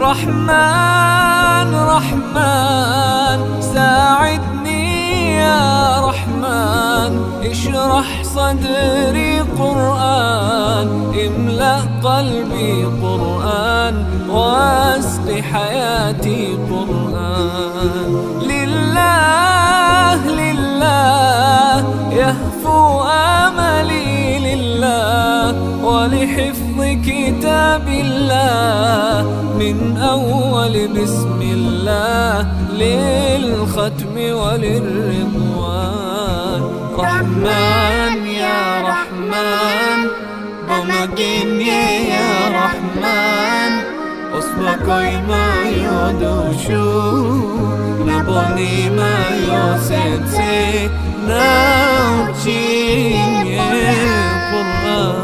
رحمن رحمن ساعدني يا رحمن، اشرح صدري قرآن، املأ قلبي قرآن، واسق حياتي قرآن. لله لله يهفو آملي لله، ولحفظ كتاب الله من أول بسم الله للختم وللرضوان. رحمن يا رحمن بمجيني يا رحمن، أصبحي ما يدوشو نبني ما يوسنسي نوشي يا قرآن.